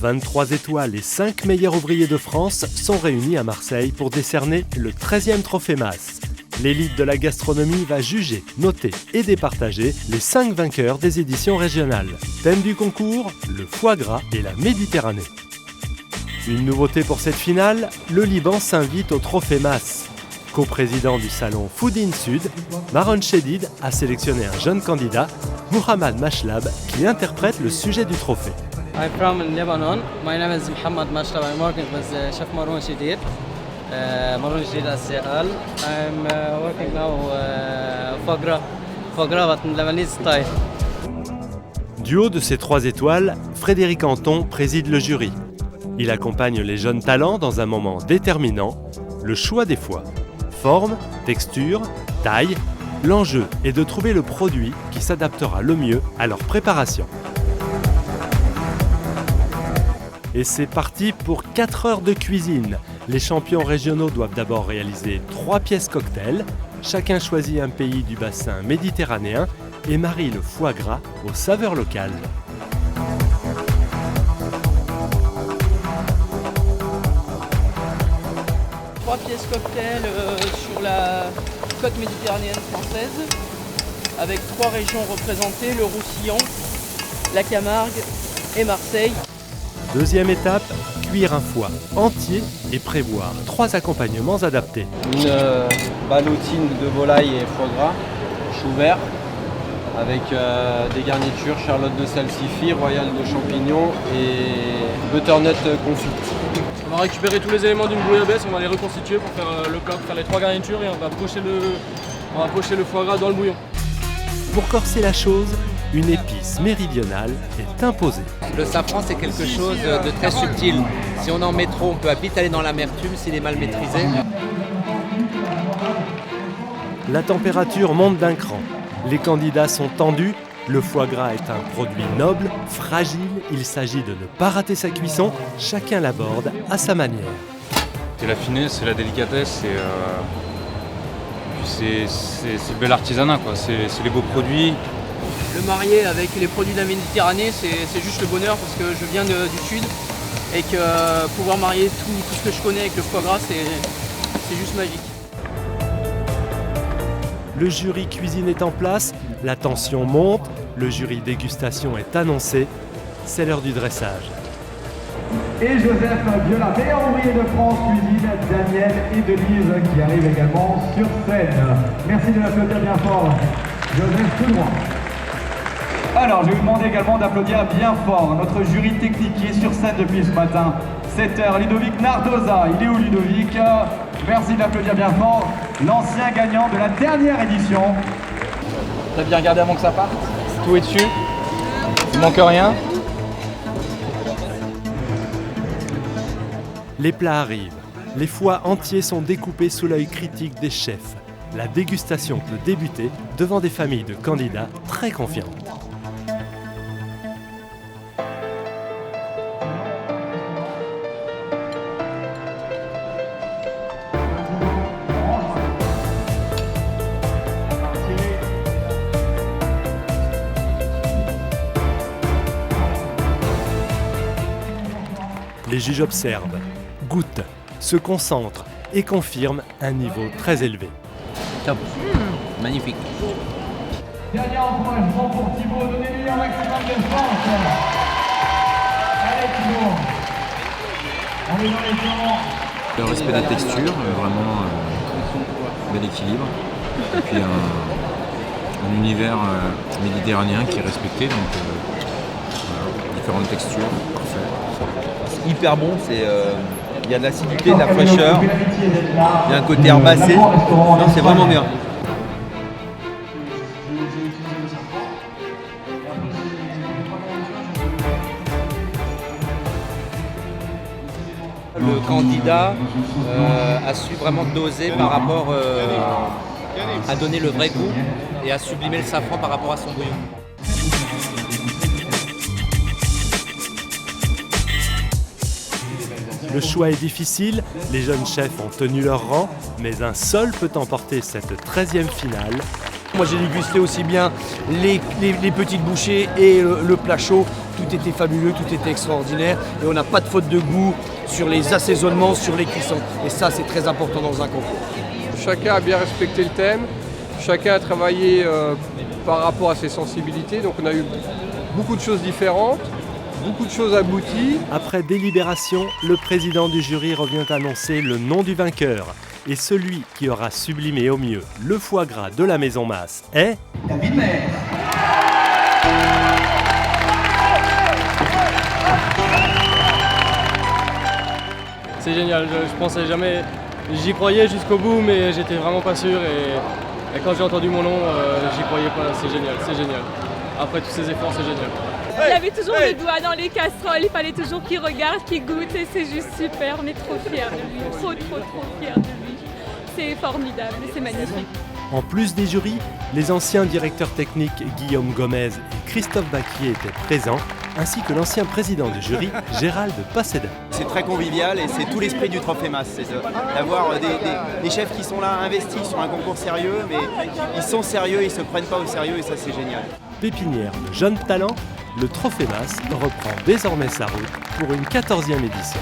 23 étoiles et 5 meilleurs ouvriers de France sont réunis à Marseille pour décerner le 13e trophée Mas. L'élite de la gastronomie va juger, noter et départager les 5 vainqueurs des éditions régionales. Thème du concours, le foie gras et la Méditerranée. Une nouveauté pour cette finale, le Liban s'invite au trophée Mas. Co-président du salon Food in Sud, Maron Chedid a sélectionné un jeune candidat, Mohamed Mashlab, qui interprète le sujet du trophée. I'm from Lebanon. My name is Mohamed Mashlab. I'm working with Chef Maron Chedid. Maron Chedid as Seal. I'm working now foie gras but in Lebanese style. Du haut de ces 3 étoiles, Frédéric Anton préside le jury. Il accompagne les jeunes talents dans un moment déterminant, le choix des foies. Forme, texture, taille, l'enjeu est de trouver le produit qui s'adaptera le mieux à leur préparation. Et c'est parti pour 4 heures de cuisine. Les champions régionaux doivent d'abord réaliser 3 pièces cocktail. Chacun choisit un pays du bassin méditerranéen et marie le foie gras aux saveurs locales. Trois pièces cocktail sur la côte méditerranéenne française, avec 3 régions représentées, le Roussillon, la Camargue et Marseille. Deuxième étape, cuire un foie entier et prévoir 3 accompagnements adaptés. Une ballotine de volaille et foie gras, chou vert, avec des garnitures, charlotte de salsifis, royale de champignons et butternut confite. On va récupérer tous les éléments d'une bouillabaisse, on va les reconstituer pour faire le coq, faire les 3 garnitures et on va pocher le foie gras dans le bouillon. Pour corser la chose, une épice méridionale est imposée. Le safran, c'est quelque chose de très subtil. Si on en met trop, on peut vite aller dans l'amertume s'il est mal maîtrisé. La température monte d'un cran. Les candidats sont tendus. Le foie gras est un produit noble, fragile. Il s'agit de ne pas rater sa cuisson. Chacun l'aborde à sa manière. C'est la finesse, c'est la délicatesse, c'est le bel artisanat, quoi. C'est les beaux produits. Le marier avec les produits de la Méditerranée, c'est juste le bonheur parce que je viens du sud et que pouvoir marier tout ce que je connais avec le foie gras, c'est juste magique. Le jury cuisine est en place, la tension monte, le jury dégustation est annoncé. C'est l'heure du dressage. Et Joseph Viola, meilleur ouvrier de France, cuisine, Daniel et Denise qui arrivent également sur scène. Merci de l'applaudir bien fort, Joseph tout droit. Alors, je vais vous demander également d'applaudir bien fort notre jury technique qui est sur scène depuis ce matin. 7h, Ludovic Nardoza. Il est où, Ludovic? Merci d'applaudir bien fort l'ancien gagnant de la dernière édition. T'as bien regardé avant que ça parte? Tout est dessus? Il manque rien? Les plats arrivent. Les foies entiers sont découpés sous l'œil critique des chefs. La dégustation peut débuter devant des familles de candidats très confiantes. Les juges observent, goûtent, se concentrent et confirment un niveau très élevé. Top. Magnifique. Dernier encouragement pour Thibaut, donnez-lui un maximum de force. Allez Thibaut. On est dans les temps. Le respect de la texture, vraiment bel équilibre. Et puis un univers méditerranéen qui est respecté, donc voilà, différentes textures, parfait. Hyper bon, il y a de l'acidité, de la fraîcheur, il y a un côté herbacé, non, c'est vraiment bien. Le candidat a su vraiment doser par rapport à donner le vrai goût et à sublimer le safran par rapport à son bouillon. Le choix est difficile, les jeunes chefs ont tenu leur rang, mais un seul peut emporter cette 13e finale, Moi j'ai dégusté aussi bien les petites bouchées et le plat chaud. Tout était fabuleux, tout était extraordinaire et on n'a pas de faute de goût sur les assaisonnements, sur les cuissons. Et ça c'est très important dans un concours. Chacun a bien respecté le thème, chacun a travaillé par rapport à ses sensibilités, donc on a eu beaucoup de choses différentes, beaucoup de choses abouties. Après délibération, le président du jury revient annoncer le nom du vainqueur. Et celui qui aura sublimé au mieux le foie gras de la Maison Masse est... David Maire. C'est génial, je pensais jamais, j'y croyais jusqu'au bout mais j'étais vraiment pas sûr et quand j'ai entendu mon nom, j'y croyais pas, c'est génial. Après tous ces efforts, c'est génial. Il avait toujours le doigt dans les casseroles, il fallait toujours qu'il regarde, qu'il goûte et c'est juste super, on est trop fiers de lui, trop fiers de lui. C'est formidable, c'est magnifique. En plus des jurys, les anciens directeurs techniques Guillaume Gomez et Christophe Baquier étaient présents, ainsi que l'ancien président du jury, Gérald Passéda. C'est très convivial et c'est tout l'esprit du Trophée Masse, c'est d'avoir des chefs qui sont là investis sur un concours sérieux, mais ils sont sérieux, ils ne se prennent pas au sérieux et ça c'est génial. Pépinière de jeunes talents, le Trophée Masse reprend désormais sa route pour une 14e édition.